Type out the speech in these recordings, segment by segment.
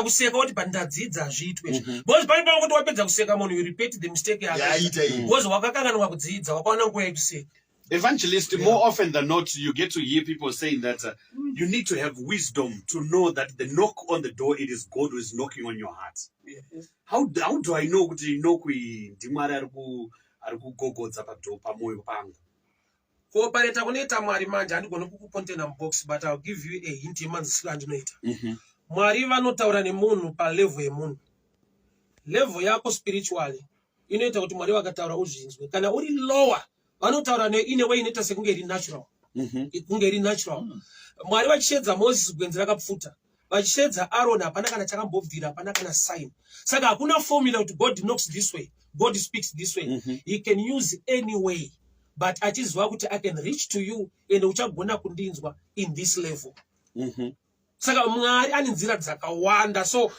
kuseka kuti pandadzidza zvitwe because pali pamwe kuti wapedza kuseka munhu you repeat the mistake because wakakanganwa kudzidza wakaona nguva yekuseka. Evangelist, more often than not, you get to hear people saying that you need to have wisdom to know that the knock on the door, it is God who is knocking on your heart. Yes. How do I know that you know ndimwari ari kugogodza pamoyo pangu? Kuoperata kunoita Mwari manje handigoni kukupontena mubox, but I'll give you a hint yemanzisiro andinoita. Mwari vanotaura nemunhu palevel yemunhu. Level yako spiritually inoita kuti Mwari vakataura uzvinzwe. Kana uri lower vanotaura in a way inoita sekunge iri natural. Kunge iri natural. Mwari vachishedza Moses gwenzi rakapfuta. Vachishedza Aaron hapana kana chakambobvira, hapana kana sign. Saka hakuna formula kuti God knocks this way, God speaks this way. He can use any way. But achiziva kuti I can reach to you and uchagona kundinzwa in this level. Saka Mwari ane nzira dzakawanda. So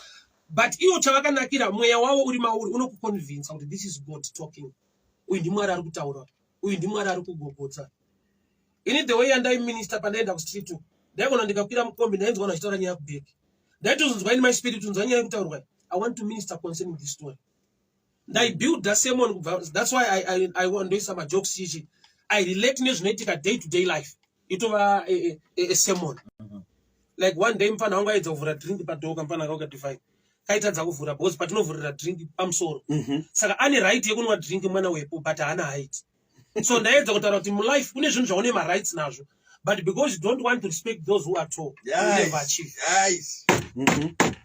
but iyo chavakanakira mweya wavo uri mauri unokuconvince kuti this is God talking. Uyu ndimwari ari kutaura. Uyu ndimwari ari kugogodza. In the way andai minister pandaenda ku street tu. Ndaigona ndikakwira mukombi ndainzwa vachitaura nyaya kubheki. Ndaitozonzwa in my spirit unzwa nyaya kutaurwa. I want to minister concerning this story. I build that sermon. That's why I want to do some jokes. I relate nezvinoitika day to day life. It over a sermon. Like one day mfana wanga idza kuvhura drink padoka mfana akauka divine. Kaitadza kuvhura because patinovhurira drink pamusoro. Saka ane right yekunwa drink mwana wepo but haana height. So ndaedza kutaura kuti mu life kune zvinhu zvaune ma rights nazvo. But because you don't want to respect those who are tall, you never achieve.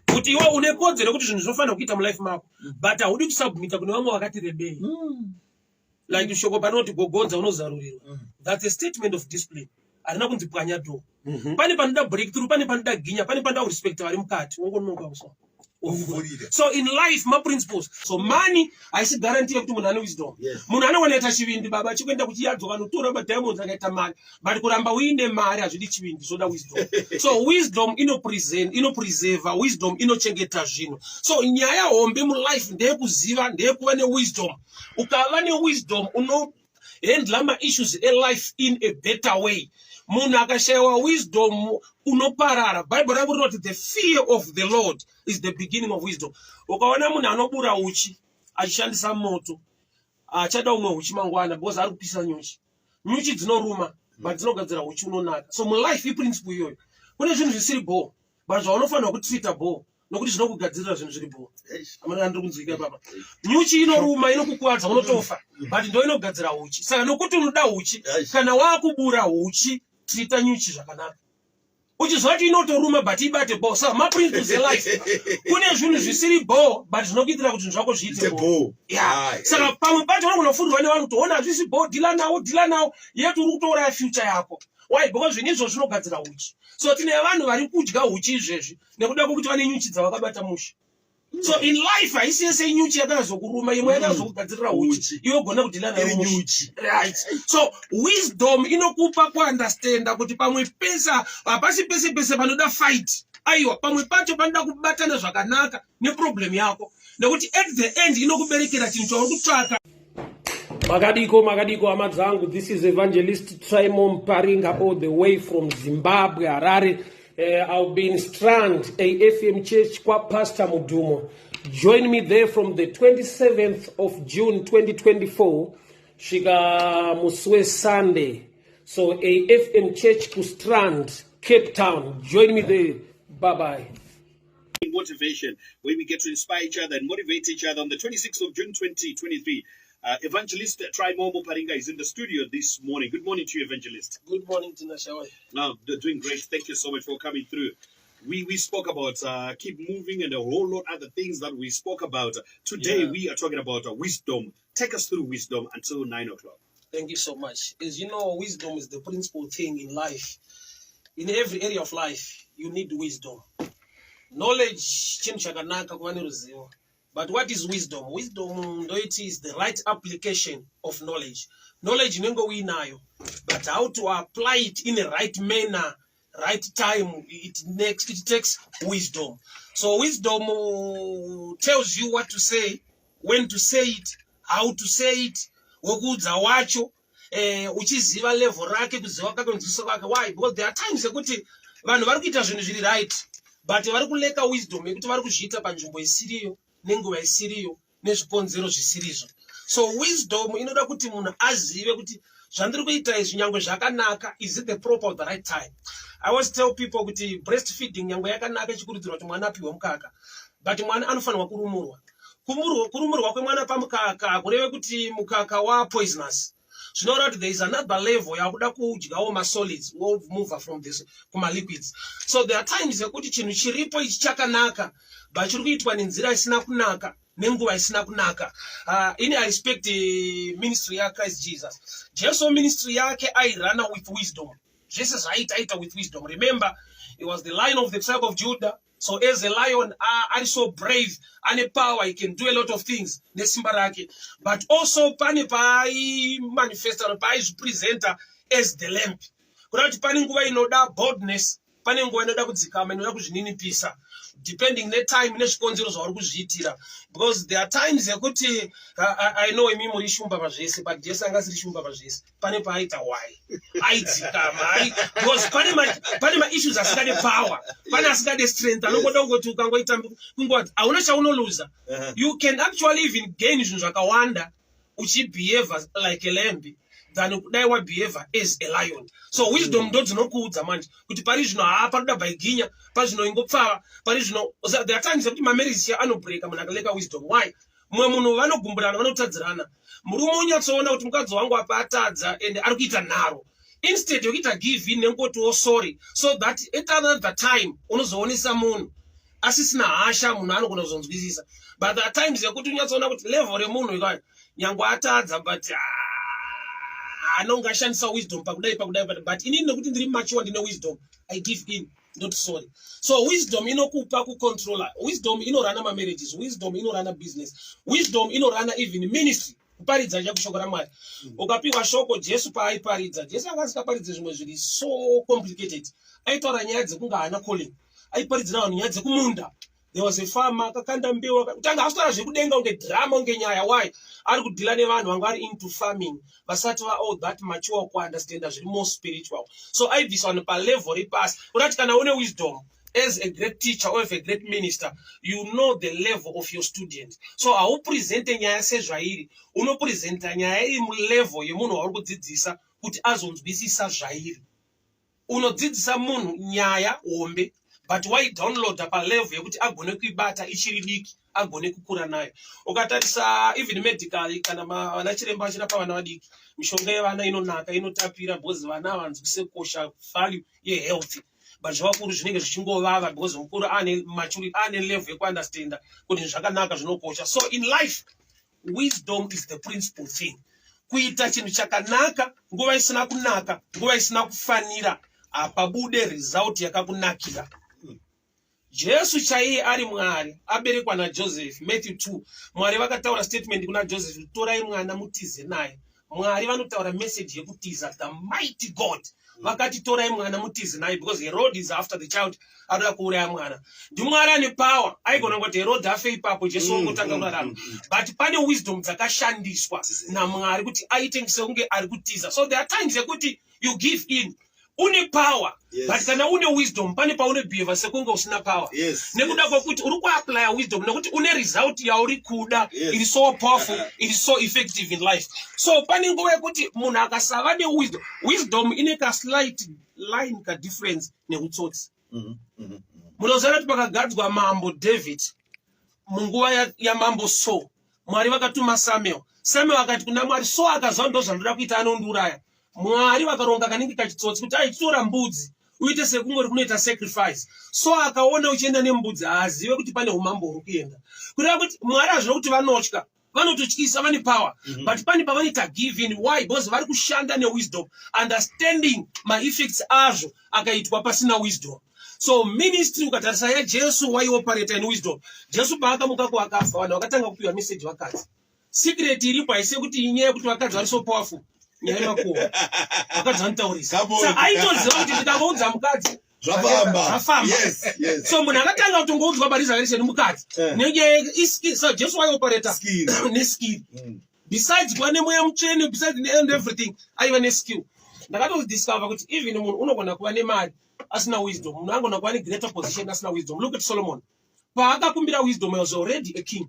Kuti iwe une kodzero kuti zvinhu zvinofana kuita mu life mako, but haudi kusubmita kune vamwe vakati rebei. Like shoko panoti gogodza unozarurirwa. That's a statement of discipline. Arina kunzi pwanya do. Pane panoda breakthrough, pane panoda ginya, pane panoda respect vari mukati. Wongonoka kuso. So in life, my principles. So money, I see guarantee kuti munhu ane wisdom. Munhu anooneta chivindi baba chikwenda kuti yadzoka notora ba diamonds akaita mari. But kuramba uinde mari hazvidi chivindi, zvoda wisdom. So wisdom inopreserve, wisdom inochengeta zvinhu. So nyaya hombe mu life ndeyekuziva, ndeyekuva newisdom. Ukava newisdom unohandla ma issues in life in a better way. Munhu akashayiwa wisdom unoparara. Bible rakuroti the fear of the Lord is the beginning of wisdom. Ukaona munhu anobura uchi achishandisa moto achada umwe uchi mangwana because ari kupisa nyuchi. Nyuchi dzinoruma but dzinogadzira uchi unonaka. So mu life principle iyoyo kune zvinhu zvisiri bo but zvaunofanira kutreata bo nokuti zvinokugadzirira zvinhu zviri bo. Amana ndiri kunzwika baba. Nyuchi inoruma inokukuwadza unotofa but ndo inogadzira uchi. Saka nokuti unoda uchi kana wakubura uchi treata nyuchi zvakanaka. Uchizvati inotoruma but ibate bo. So my principles in life kune zvinhu zvisiri bo but zvinokuitira kuti zvinhu zvako zviite bo. Saka pamwe pacho unofundwa nevanhu kuti ona hazvisi bo, dila nawo yetu uri kutouraya future yako. Why? Because zvinizvo zvinogadzira uchi. So tine vanhu vari kudya uchi izvezvi nekuda kwokuti vane nyuchi dzavakabata musha. So in life haisi yese nyuchi yakazokuruma, imwe yakazokugadzirira uchi, iwe gona kudila nayo nyuchi. Right. So wisdom inokupa kuunderstanda kuti pamwe pesa hapasi pese panoda fight. Aiwa pamwe pacho panoda kubatana zvakanaka neproblem yako. Nekuti at the end inokuberekera chinhu chauri kutsvaka. Makadiko amadzangu, this is Evangelist Trimon Paringa all the way from Zimbabwe, Harare. I'll be in Strand, AFM Church, kwa Pastor Mudumo. Join me there from the 27th of June 2024, Shika Muswe Sunday. So AFM Church ku Strand, Cape Town. Join me there. Bye-bye. Motivation, where we get to inspire each other and motivate each other on the 26th of June 2023. Evangelist Trimomo Paringa is in the studio this morning. Good morning to you, Evangelist. Good morning, Tinashawa. Now, they're doing great. Thank you so much for coming through. We spoke about keep moving and a whole lot of other things that we spoke about. Today, we are talking about wisdom. Take us through wisdom until 9 o'clock. Thank you so much. As you know, wisdom is the principal thing in life. In every area of life, you need wisdom. Knowledge, but what is wisdom? Wisdom, it is the right application of knowledge. Knowledge nengo we know, but how to apply it in a right manner, right time, it takes wisdom. So wisdom tells you what to say, when to say it, how to say it, wokudza wacho, uchiziva level rake kuziva kakonziso kwake. Why? Because there are times vanhu vari kuita zvinhu zviri right but vari kuleka wisdom yekuti vari kuzviita panzvimbo isiriyo nenguva isiriyo nezviponzero zvisirizvo. So wisdom inoda kuti munhu azive kuti zvandiri kuita izvi nyangwe zvakanaka, is it the proper or the right time. I always tell people kuti breastfeeding nyangwe yakanaka ichikurudzirwa kuti mwana apiwe mukaka, but mwana anofanirwa kurumurwa. Kurumurwa kwemwana pamukaka kureve kuti mukaka wa poisonous. Zvinoreva kuti there is another level yakuda kudyawo masolids will move from this kuma liquids. So there are times yekuti chinhu chiripo ichi chakanaka but chiri kuitwa nenzira isina kunaka nenguva isina kunaka. I respect the ministry ya Christ Jesus. Jesu ministry yake airana with wisdom. Jesus aita with wisdom. Remember, he was the lion of the tribe of Judah. So as a lion, are so brave and a power, he can do a lot of things. But also, pani pai manifestor, pai presenter as the lamb. Kurati pani nguva inoda boldness, pani nguva inoda kudzikama, inoda kuzvinini pisa. Depending the time, nezvikonzero zvauri kuzviitira. Because there are times yekuti I know imi muri shumba pazvese, but Jesu angasiri shumba pazvese. Pane paaita why? Aidzikama. Because pane ma issues asikade power, pane asikade strength. Anogoda kungoti ukangoita kungoti auna chaunoluza. You can actually even gain zvinhu zvakawanda uchibehave like a lamb than kudai wa behave as a lion. So wisdom ndo dzinokuudza manje kuti pari zvino panoda baiginya, pari zvino ingopfava, pari zvino there are times kuti marriage anobreaka munhu akaleka wisdom. Why? Mumwe munhu vanogumburana, vanotadzirana. Murume unyatsoona kuti mukadzi wangu apa atadza and ari kuita nharo. Instead yokuita give in nengoti oh sorry, so that at another time unozoonesa munhu asisina hasha, munhu anogona kuzonzwisisa. But there are times yekuti unyatsoona kuti level remunhu ikaya nyangwe atadza but anongashandisa wisdom pakudai, but inini nekuti ndiri mature ndine wisdom, I give in, not sorry. So wisdom inokupa kucontroller, wisdom inorana marriages, wisdom inorana business, wisdom inorana even ministry. Kuparidza chakushoko ramwari. Ukapiwa shoko Jesu paaiparidza, Jesu akasikaparidza zvimwe zviri so complicated. Aitaura nyaya dzekunga hana calling, aiparidzira vanhu nyaya dzekumunda. There was a farmer akakanda mbeu akatanga astora zvekudenga unge drama unge nyaya. Why? Ari kudhila nevanhu vanga vari into farming vasati all that mature ku understand zviri more spiritual. So aibviswa vanhu pa level repasi. Unati kana une wisdom as a great teacher or as a great minister, you know the level of your student. So haupresente nyaya sezvairi, unopresenta nyaya iri mulevel yemunhu wauri kudzidzisa kuti azonzwisisa zvairi. Unodzidzisa munhu nyaya hombe, but why download pa level yekuti agone kuibata ichiri diki, agone kukura nayo. Ukatarisa even medically kana vana chiremba achirapa vana vadiki, mishonga yevana inonaka, inotapira because vana vanzwise kosha value ye health. But zvakuru zvinenge zvichingovava because mukuru ane maturity, ane level yekuunderstanda kuti zvakanaka zvinokosha. So in life, wisdom is the principal thing. Kuita chinhu chakanaka nguva isina kunaka, nguva isina kufanira, pabude result yakakunakira. Jesu chaiye ari Mwari, aberekwa naJoseph, Matthew 2. Mwari vakataura statement kuna Joseph, torai mwana mutize naye. Mwari vanotaura message yekutiza, the mighty God. Vakati torai mwana mutize naye because Herod is after the child, anoda kuuraya mwana. Mwari ane power, aigona kuti Herod afe ipapo Jesu ongotanga kurarama. But pane wisdom dzakashandiswa naMwari kuti aite sekunge ari kutiza. So there are times yekuti you give in. Une power, yes. But kana une wisdom, pane paune behave sekunga usina power. Yes. Nekuda kwokuti uri kuapply wisdom, nekuti une result yauri kuda, yes. It is so powerful, it is so effective in life. So pane nguva yekuti munhu akasava newisdom, wisdom ine ka slight line ka difference nekutsotsi. Munoziva kuti pakagadzwa mambo David, munguva ya mambo Saul, Mwari vakatuma Samuel. Samuel akati kuna Mwari, Saul akazva ndo zvandoda kuita anondiuraya. Mwari vakaronga kanenge kachitsotsi kuti aitora mbudzi uite sekungori kunoita sacrifice. So akaona uchienda nembudzi haazive kuti pane umambo huri kuenda. Kureva kuti Mwari hazvina kuti vanotya, vanototyisa, vane power. But pane pavanoita give in. Why? Because vari kushanda newisdom, understanding my effects azvo akaitwa pasina wisdom. So ministry ukatarisa yaJesu waioperate in wisdom. Jesu paakamuka kuakafa, vanhu vakatanga kupiwa message vakadzi. Secret iripo haisi kuti inyaya kuti vakadzi vari so powerful. Vakadzi vanitaurisa. Saka aitoziva kuti ndikaudza mukadzi zvafamba. So munhu akatanga kutongoudzwa parizarese nomukadzi. So Jesu waioperate neskill. Besides kuva nemweya mutsvene, besides and everything, aiva neskill. ndakatodiscover kuti even munhu unogona kuva nemari asina wisdom, munhu angona kuva negreater position asina wisdom. Look at Solomon. Paakakumbira wisdom, he was already a king.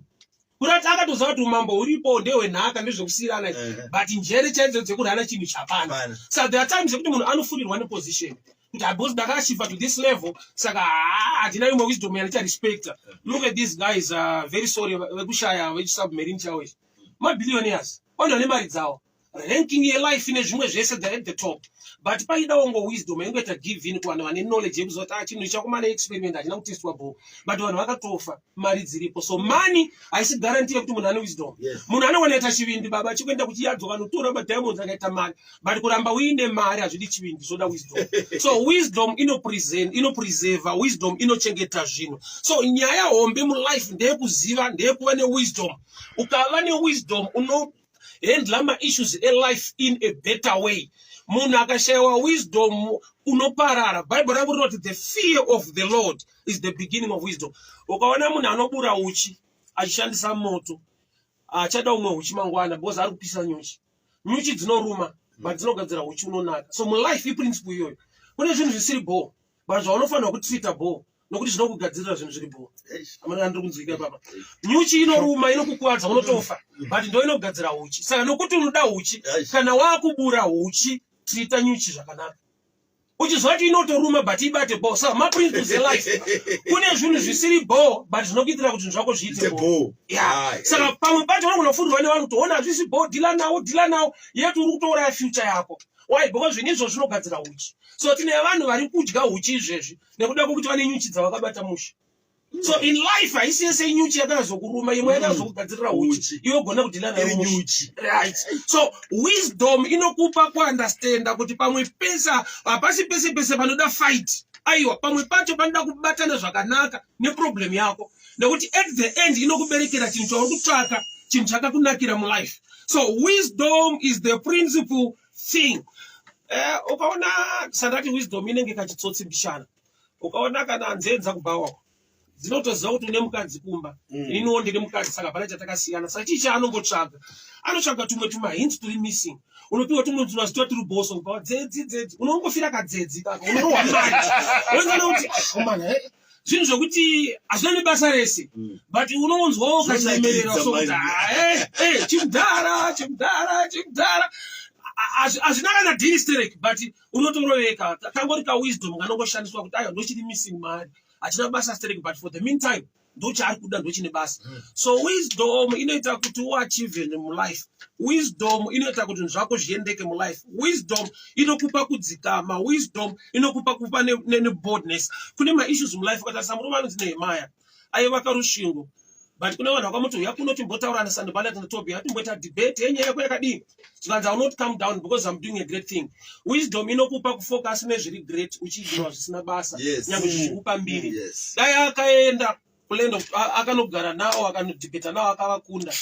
Kurati akatoziva kuti umambo huripo ndehwenhaka ndezvekusiyirana, but njere chaidzo dzekuti hana chinhu chapana. So there are times zekuti munhu anofurirwa neposition kuti because ndakashiva to this level, saka hatina imwe wisdom yanicharespekta. Look at these guys, very sorry, vekushaya vechisubmarine chawo izvi, mabillionaires vanhu vane mari dzavo, ranking yelife ine zvimwe zvese, they're at the top, but paidawo wisdom ingoita give in kuvanhu vane knowledge yekuzoti chinhu chakumana experiment hachina kutestwa bo, but vanhu vakatofa, mari dziripo. So money haisi guarantee yekuti munhu ane wisdom. Munhu anogona kuita chivindi baba chikuenda kuchiyadzwa vanotora madiamonds akaita mari, but kuramba uine mari hazvidi chivindi, zvoda wisdom. So wisdom inopreserva, wisdom inochengeta zvinhu. So nyaya hombe mulife ndeyekuziva, ndeyekuva newisdom. Ukava newisdom unohandla ma-issues elife in a better way. Munhu akashayiwa wisdom unoparara. Bible rangu rinoti the fear of the Lord is the beginning of wisdom. Ukaona munhu anobura uchi achishandisa moto, achada umwe uchi mangwana because ari kupisa nyuchi. Nyuchi dzinoruma but dzinogadzira uchi unonaka. So mulife iprinciple iyoyo. Kune zvinhu zvisiri bo, but zvaunofanira kutreata bo nokuti zvinokugadzirira zvinhu zviri bo. Amana ndiri kunzwika baba. Nyuchi inoruma, inokukuwadza, unotofa, but ndo inogadzira uchi. Saka nokuti unoda uchi, kana wakubura uchi, treata nyuchi zvakanaka. Uchizvati inotoruma but ibate bo. Saka maprinciples elife. Kune zvinhu zvisiri bo but zvinokuitira kuti zvako zviite bo. Saka pamwe pacho vanogona kufundwa nevanhu kuti ona hazvisi bo, dhila nawo, yetu uri kutouraya future yako. Why? Because zvinizvo zvinogadzira uchi. So tine vanhu vari kudya uchi izvezvi nekuda kwokuti vane nyuchi dzavakabata musha. So in life haisi yese nyuchi yakazokuruma, imwe yakazokugadzirira uchi, iwe gona kudhila nayo nyuchi. Right. So wisdom inokupa kuunderstanda kuti pamwe pesa hapasi pese panoda fight. Aiwa, pamwe pacho panoda kubatana zvakanaka neproblem yako. Nekuti at the end inokuberekera chinhu chauri kutsvaka, chinhu chakakunakira mulife. So wisdom is the principal thing. Ukaona sandati wisdom inenge kachitsotsi mbishana. Ukaona kana nzenza kubawa dzinotoziva kuti une mukadzi kumba, iniwo ndiri mukadzi, saka pana chatakasiyana. Saka chii chaanongotsvaga? Anotsvaga tumwe tumahints turi missing. Unopiwa tumwe tunazitwa turi boso, ukawa dzedzi, unongofira kadzedzi kaka, unorohwa mari. Unozana kuti komana, zvinhu zvokuti hazvina nebasa rese, but unonzwawo kachiremerera sokuti chimudhara. Hazvina kana dhiri stereki, but unotoroveka. Kangori kawisdom kanongoshandiswa kuti ayo ndochiri missing mari. Hachina basa stereki, but for the meantime ndochaari kuda ndochine basa. So wisdom inoita kuti uachieve mulife. Wisdom inoita kuti zvako zviendeke mulife. Wisdom inokupa kudzikama. Wisdom inokupa kupa neboldness. Kune maissues mulife, ukatarisa murume anonzi Nehemia aivaka rusvingo, but kune vanhu vakamoti uya kuno timbotaurana Sanballat naTobia timboita debate yenyaya yako yakadini. Tikanzi I will not come down because I'm doing a great thing. Wisdom inokupa kufocus nezviri great uchiigira zvisina basa, nyangwe zvichikupa mbiri. Dai akaenda kulendo akanogara nawo akanodebata nawo akavakunda,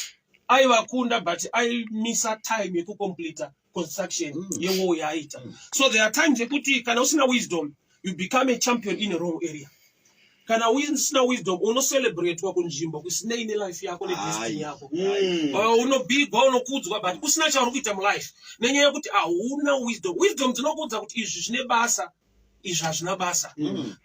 aivakunda but aimisa time yekucomplete construction yewall yaaita. So there are times yekuti kana usina wisdom you become a champion in a wrong area. Kana usina wisdom unocelebratewa kunzvimbo kusina ine life yako nedestiny yako. Unobigwa, unokudzwa, but kusina chauri kuita mulife nenyaya yekuti hauna wisdom. Wisdom dzinokudza kuti izvi zvine basa, izvi hazvina basa.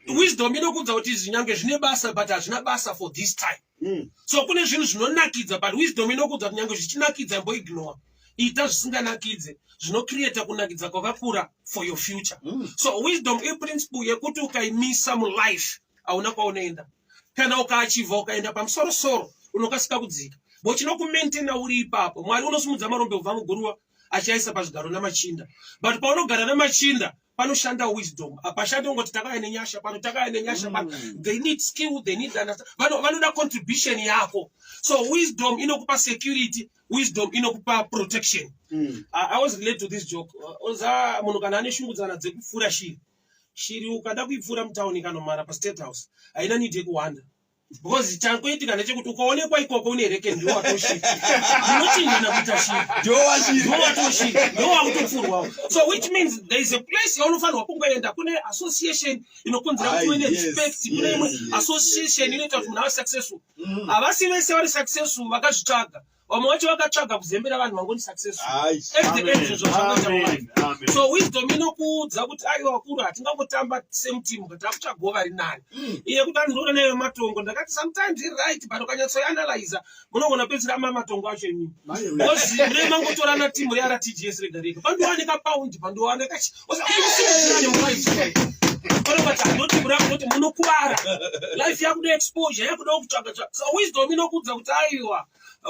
Wisdom inokudza kuti izvi nyange zvine basa but hazvina basa for this time. So kune zvinhu zvinonakidza, but wisdom inokudza kuti nyange zvichinakidza imboignore. Ita zvisinganakidze, zvinocreata kunakidza kwakakura for your future. So wisdom iprinciple yekuti ukaimisa mulife hauna kwaunoenda. Kana ukaachiva ukaenda pamusoro unokasika kudzika. Bo chinokumaintaina uri ipapo. Mwari unosimudza marombe kubva muguruva achiaisa pazvigaro namachinda. But paunogara namachinda panoshanda wisdom. Apashandi ungoti takaya nenyasha pano, takaya nenyasha pano. They need skill, they need understanding. Vanoda contribution yako. So wisdom inokupa security, wisdom inokupa protection. I was related to this joke. Oza munhu kana ane shungu dzana dzekupfura shiri ukada kuipfura mutauni kanomara pa State House haina need yekuwanda, because changoitika ndechekuti ukaonekwa ikoko une reke ndiwo watoshiri. Ndinochinjana kuita shiri ndiwo watoshiri, ndiwo wakutopfurwawo. So which means there is a place yaunofanirwa kungoenda. Kune association inokonzera kuti uine respect, kune association inoita kuti munhu ave successful. Havasi vese vari successful vakazvitsvaga, Wamwe wacho vakatsvaga kuzembera vanhu vangoni successful. Amen. So wisdom inokuudza kuti aiwa wakuru hatingangotamba same team kuti akuchagova rinani. Iye kuti andinoona neyo matongo ndakati sometimes right but ukanyatsoanalyze munogona pedzira matongo acho emini. Ozimre mangotorana team reRTGS rega rega. Pandowanika paundi pandowanika osikusimudzirane mumaifi. Panobati handoti murakunoti munokuwara. Life yakuda exposure yakuda kutsvaga. So wisdom inokuudza kuti aiwa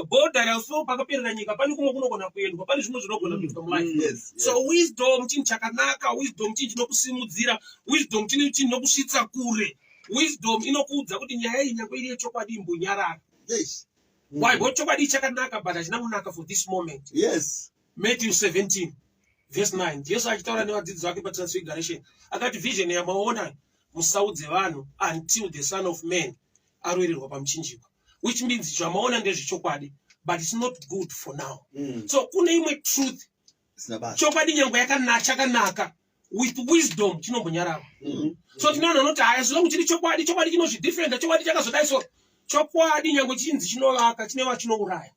border yaso pakaperera nyika pani kumwe kunogona kuendwa pani zvimwe zvinogona kuitwa mulife. So wisdom chinhu chakanaka, wisdom chinhu chinokusimudzira, wisdom chinhu chinokusvitsa kure. Wisdom inokuudza kuti nyaya iyi nyangwe iri yechokwadi imbonyarara. Why? Because chokwadi chakanaka but hachina kunaka for this moment. Yes. Matthew 17 verse 9. Jesu achitaura nevadzidzi vake paTransfiguration akati vision yamaona musaudze vanhu until the Son of Man arovererwa pamuchinjikwa. Which means zvamaona ndezvechokwadi but it's not good for now. So kune imwe truth chokwadi nyangwe chakanaka with wisdom chinombonyarara. So tinoona noti haya zvino kuti chokwadi chinozvidifferent chokwadi chakazodai so chokwadi nyangwe chinzi chinovaka chineva chinouraya.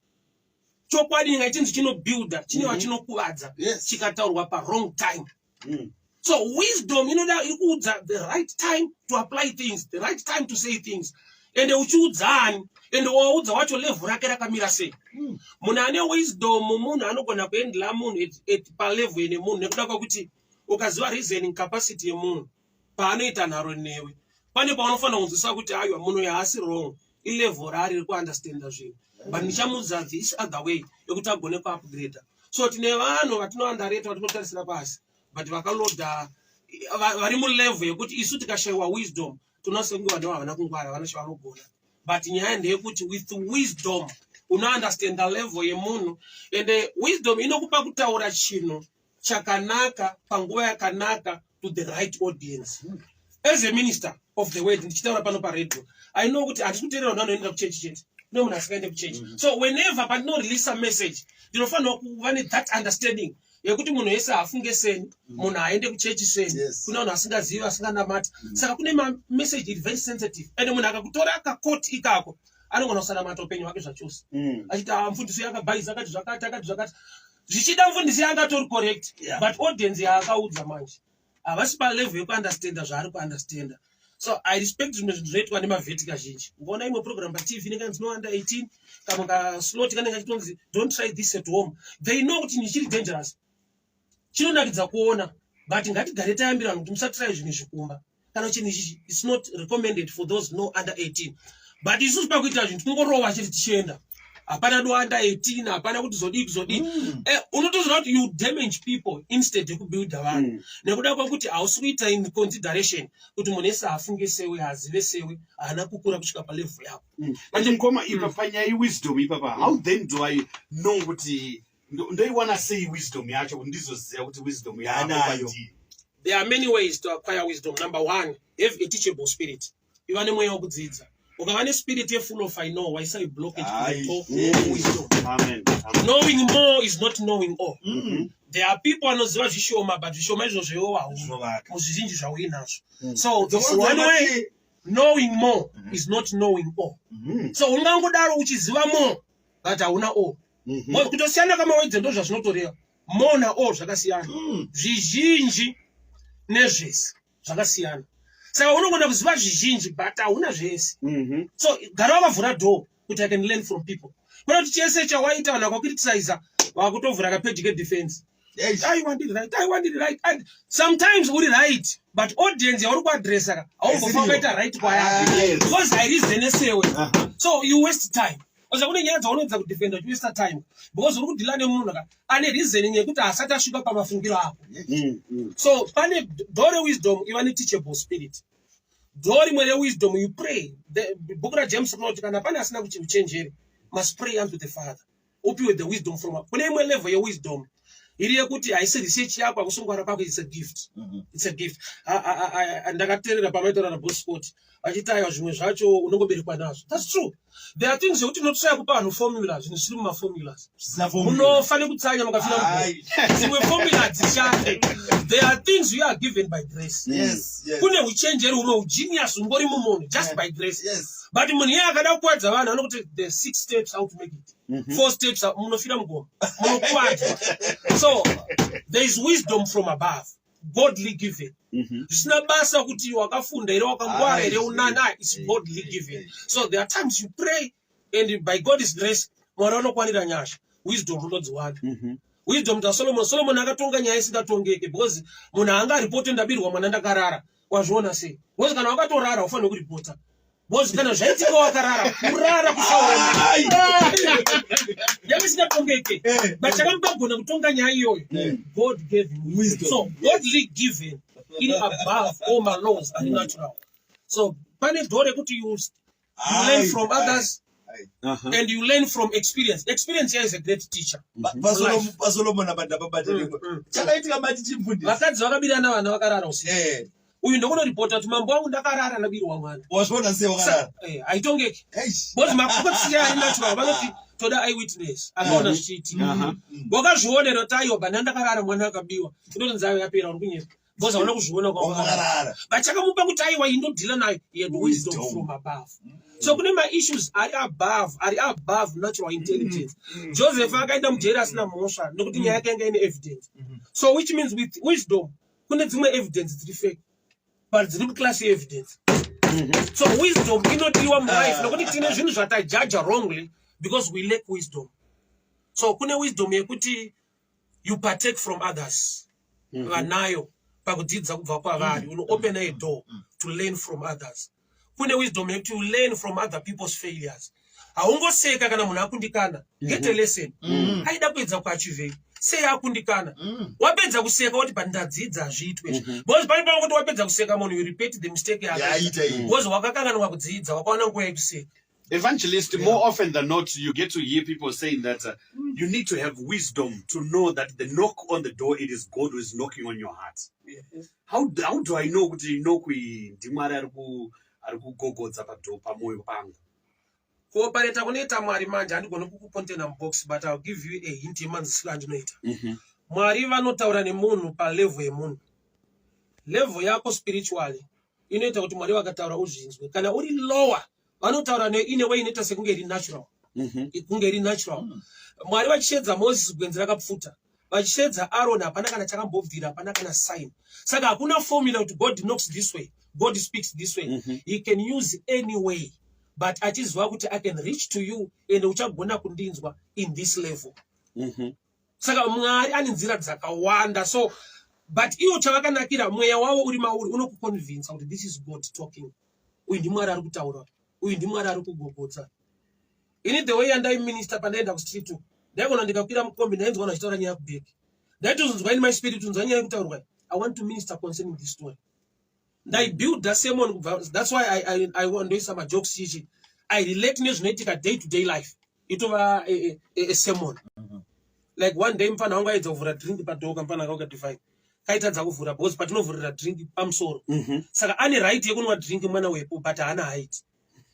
Chokwadi nyangwe chinzi chinobuilda chineva chinokuvadza chikataurwa pa wrong time. So wisdom inoda ikuudza the right time to apply things, the right time to say things. And uchiudzani and waudza wacho level rake rakamira sei. Munhu ane wisdom munhu anogona kuendla munhu pa level ine munhu nekuda kwakuti ukaziva reasoning capacity yemunhu paanoita nharo newe pane paunofanira kunzwisisa kuti aiwa munhu yaasi wrong ilevel raari riri kuunderstanda zvinhu but ndichamuudza this other way yekuti agone kuupgrade. So tine vanhu vatinoandareta vatinotarisira pasi but vakaloda vari mulevel yekuti isu tikashayiwa wisdom tunosengiwa nevana kungwara vanashava vanogona. But nyaya ndeyekuti with wisdom unounderstand the level yemunhu and wisdom inokupa kutaura chinhu chakanaka panguva yakanaka to the right audience. As a minister of the word ndichitaura pano paredio I know kuti handisi kuteerera vanhu vanoenda kuchechi chete kune munhu asikaende kuchechi. So whenever pandino release a message ndinofanira kuva that understanding yekuti munhu wese hafunge seni munhu aende kuchechi seni kuna vanhu asingazivi asinganamati. Saka kune message iri very sensitive and munhu akakutora akakoti ikako anogona kusanamata upenyu hwake zvachose achiti mufundisi yakabhaiza akati zvakati zvichida mufundisi yangatori correct but audience yaakaudza manje havasi palevel yekuunderstanda zvaari kuunderstanda. So I respect zvimwe zvinhu zvoitwa nemavheti kazhinji. Ukaona imwe program paTV inenge ndino under 18 kamwe kaslot kanenge kachitonzi don't try this at home. They know kuti nichiri dangerous. Chinonakidza kuona but ngatigare tayambirana kuti musatry zvinhu zvikumba kana chinhu ichi it's not recommended for those no under 18. But isusu pakuita zvinhu tinongorova chiri tichienda hapana do under 18 hapana kuti zodii unotoziva kuti you damage people instead yekubuilda vanhu nekuda kwakuti hausi kuita in consideration kuti munhu ese afunge sewe azive sewe haana kukura kusvika palevel yako. Manje koma ipa panyaya wisdom ipapa how then do I know kuti ndoiwana sei wisdom yacho kuti ndizoziva kuti wisdom yanayo? There are many ways to acquire wisdom. Number one, have a teachable spirit. Iva nemweya wekudzidza. Ukava nespirit full of I know, why say block it to the top of wisdom. Amen. Knowing more is not knowing all. There are people anoziva zvishoma but zvishoma izvozvo hauna muzvizhinji zvauinazvo. So the one way knowing more is not knowing all. So ungangodaro uchiziva more but hauna all. Kutosiyana kamawedze ndo zvazvinotoreva. More na all zvakasiyana. Zvizhinji nezvese zvakasiyana. Saka unogona kuziva zvizhinji but hauna zvese. So gara wakavhura door kuti I can learn from people. Kuna kuti chese chawaita vanhu vakakriticize vakutovhura kapeji kedefense. I want it right. And sometimes uri right but audience yauri kuadresa haumbofaita right kwayake because hairize sewe. So you waste time. Oza kune nyaya dzaunodza kudefenda you waste time because uri kudila nemunhu ane reasoning yekuti asati asvika pamafungiro ako. So pane dore wisdom iva neteachable spirit. Dore rimwe rewisdom you pray. The book of James rinoti kana pane asina kuchenjeri must pray unto the Father. Upiwe the wisdom from up. Kune imwe level yewisdom iri yekuti haisi research yako akusungwara kwako it's a gift. It's a gift. Ndakateerera pamaitwa naBosport achitayiwa zvimwe zvacho unongoberekwa nazvo. That's true. There are things yekuti unotoshaya kupa vanhu formulas zvinhu zviri mumaformulas unofanira kutsanya mukafira dzimwe formula dzishande. There are things you are given by grace. Kune uchenjeri uno ugenius ungori mumunhu just by grace. But munhu iye akada kuwadza vanhu anokuti the 6 steps how to make it. 4 steps munofira mugoma munokwadzwa. So there is wisdom from above, godly given. Zvisina basa kuti wakafunda here wakangwara here unana, it's godly given. So there are times you pray and by God's grace mwana unokwanira nyasha. Wisdom unodziwana. Wisdom ta Solomon akatonga nyaya isingatongeke because munhu anga report ndabirwa mwana ndakarara. Wazviona sei? Because kana wakatorara ufanira kuripota. Because kana zvaitika wakarara kurara kusaona. Yamusingatongeke. But chakamugona kutonga nyaya iyoyo. God gave him wisdom. So godly given in above all my laws and natural. So pane dore kuti you learn from others. And you learn from experience. Experience here is a great teacher. Solomon chakaitika mati chimfundisi. Vakadzi vakabirana vana vakarara usiku. Uyu ndokuno reporta kuti mambo wangu ndakarara nabirwa mwana. Wazviona sei wakarara? Haitongeki. Because makukotsiya ari natural vanoti toda eyewitness. Akaona zvichiitika. Wakazvionera kuti aiwa ndakarara mwana akabiwa. Ndoti nzayo yapera uri kunyeka. Because hauna kuzviona kwakarara. Vachakamupa kuti aiwa indodhila nayo. He had wisdom from above. So kune ma-issues are above natural intelligence. Joseph akaenda mujeri asina mhosva nokuti nyaya yake yanga ine evidence. So which means with wisdom kune dzimwe evidence dziri fake but dziri muclass evidence. So wisdom inodiwa mulife nokuti tine zvinhu zvatajaja wrongly because we lack wisdom. So kune wisdom yekuti you partake from others. Vanayo pakudzidza kubva kwavari uno open a door to learn from others. Kune wisdom to learn from other people's failures. Haungoseka kana munhu akundikana. Get a lesson. Aida kuedza kuachieve. Sei akundikana. Wapedza kuseka kuti pandadzidza zviitwe. Because pane pamwe kuti wapedza kuseka munhu you repeat the mistake yake. Because wakakanganwa kudzidza wakaona nguva yekuseka. Evangelist, more often than not, you get to hear people saying that you need to have wisdom to know that the knock on the door, it is God who is knocking on your heart. How do I know kuti inokwi ndimwari ari kugogodza pamoyo pangu? Kuopareta kunoita Mwari manje handigoni kukupontena mubox but I'll give you a hint yemanzisiro andinoita. Mwari vanotaura nemunhu palevel yemunhu. Level yako spiritually inoita kuti Mwari vakataura uzvinzwe. Kana uri lower vanotaura in a way inoita sekunge iri natural. Kunge iri natural. Mwari vachishedza Moses gwenzi rakapfuta. Vachishedza Aaron hapana kana chakambobvira hapana kana sign. Saka hakuna formula kuti God knocks this way. God speaks this way. He can use any way. But achizwa kuti I can reach to you and uchagona kundinzwa in this level. Saka Mwari ane nzira dzakawanda. So but iyo chavakanakira mweya wavo uri mauri unokuconvince kuti this is God talking. Uyu ndi Mwari ari kutaura. Uyu ndi Mwari ari kugogodza. In the way andai minister pandaenda ku street to. Ndaigona ndikakwira mukombi ndainzwa achitaura nyaya kubeki. Ndaitozonzwa in my spirit unzwa nyaya kutaurwa. I want to minister concerning this story. And I build that sermon. That's why I want to do some jokes. I relate nezvinoitika day to day life. It over a sermon. Like one day mfana wanga idza kuvhura drink padoka mfana akauka divine. Kaitadza kuvhura because patinovhurira drink pamusoro. Saka ane right yekunwa drink mwana wepo but haana height.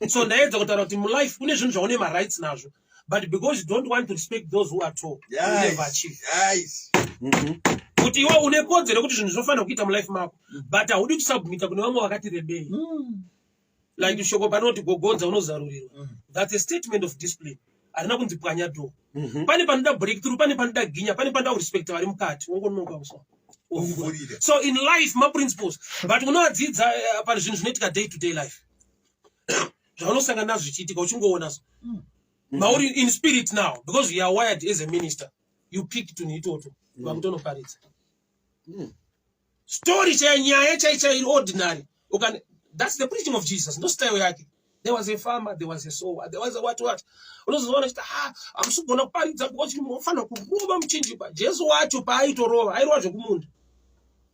So ndaedza kutaura kuti mulife kune zvinhu zvaune ma-rights nazvo. But because you don't want to respect those who are tall, you never achieve. Kuti iwe une kodzero kuti zvinhu zvinofana kuita mulife mako but haudi kusubmita kune vamwe vakati rebei. Like shoko panoti gogodza unozarurirwa. That's a statement of discipline. Arina kunzi pwanya do. Pane panoda breakthrough, pane panoda ginya, pane panoda kurespecta vari mukati. Wongonoka uswa. So in life my principles but unoadzidza pane zvinhu zvinoitika day to day life. Zvaunosangana nazvo zvichiitika uchingoona so. Mauri in spirit now because you are wired as a minister. You pick to nitoto. Vakutonoparidza. Story chanyaya chaicha ordinary. That's the preaching of Jesus. No style yake. There was a farmer, there was a sower, there was a what. Unozoona kuti amusugona kuparidza because munofana kurova muchinji pa. Jesu wacho paaitorova, airova zvokumunda.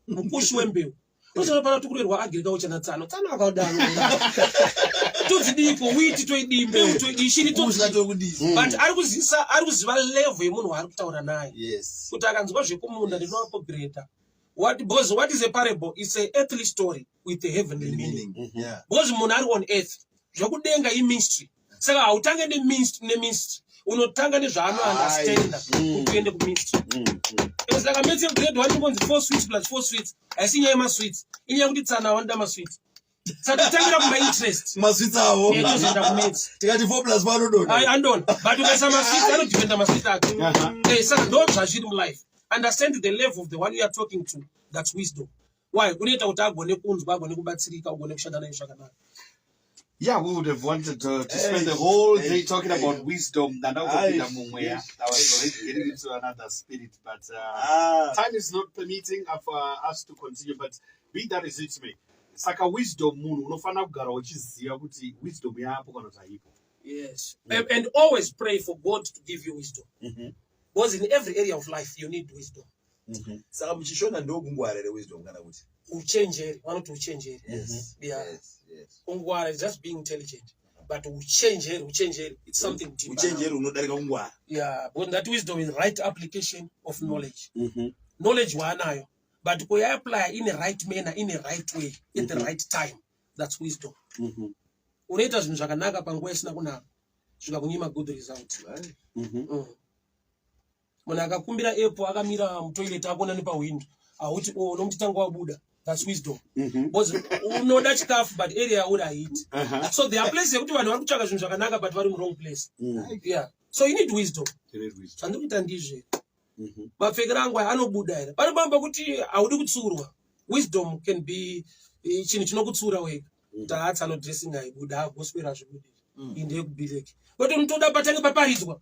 Mupushi wembeu. Unozoona pana tukurerwa agriculture natsano. Tsano akaudana. Todzidiko wheat toidimbe toidishiri todzidiko. But ari kuziva level yemunhu waari kutaura naye. Yes. Kuti akanzwa zvekumunda ndinovapo greater. What is a parable? It's an earthly story with a heavenly meaning. Because munhu ari on earth. Zvokudenga ministry. Saka hautange neministry. Unotanga nezvaano understanda kuti uende kuministry. Saka message grade 1 inonzi 4 sweets plus 4 sweets. Haisi nyaya yemasweets. Inyaya kuti tsana wanda masweets. satotengera kuma-interest maswits awo tozoenda kumedzi tikati 4+1 anodonha andona but ukaisa maswiti anodhipenda maswiti ake saka ndo zvazviri mulife. Understand the level of the one you are talking to. That's wisdom. Why? Unoita kuti agone kunzwa, agone kubatsirika, agone kushanda naye zvakanaka. Yeah, we would have wanted to spend the whole day talking about wisdom. And I was already getting into another spirit, but time is not permitting for us to continue. But be that as it may, saka wisdom munhu unofana kugara uchiziva kuti wisdom yapo kana kuti haipo. Yes, and always pray for God to give you wisdom. Because in every area of life you need wisdom. Saka muchishona ndokungwarire wisdom kana kuti Uchenjeri, one to uchenjeri. Yes. Ungwara is just being intelligent, but uchenjeri, it's something deeper. Uchenjeri unodarika kungwara. Yeah, but that wisdom is right application of knowledge. Knowledge wanayo, but we apply in a right manner, in a right way, at the right time. That's wisdom. Unaita zvinhu zvakanaka panguva isina kunaka, zvikakunyima good results. Munhu akakumbira apple akamira mutoilet akona nepawindo, auti nomuti tangu wabuda. That's wisdom. Because unoda chikafu but area yauri hit. So there are places yekuti vanhu vari kutsvaka zvinhu zvakanaka but vari wrong place. Yeah. So you need wisdom. Chandikuita ndizve. Mapfekero angu anobuda here. Panobamba kuti haudi kutsurwa. Wisdom can be chinhu chinokutsura wega. Tahatsi anodressing haibuda agoswera zvibudiri. Inde yekubereki. But unotoda patange paparidzwa.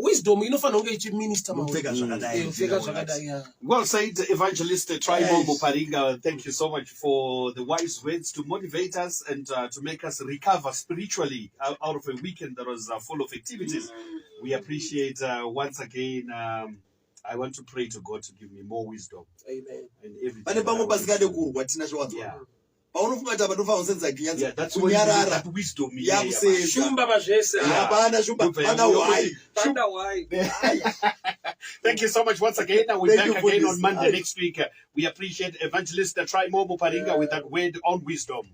Wisdom inofana kunge ichiminister zvakadai. Well said, Evangelist Trymo Muparinga. Thank you so much for the wise words to motivate us and to make us recover spiritually out of a weekend that was full of activities. We appreciate once again. I want to pray to God to give me more wisdom. Amen. And everything. Yeah. Yeah, that's when that wisdom. Thank you so much once again. And we're back again on Monday next week. We appreciate Evangelist Trymo Muparinga with that word on wisdom.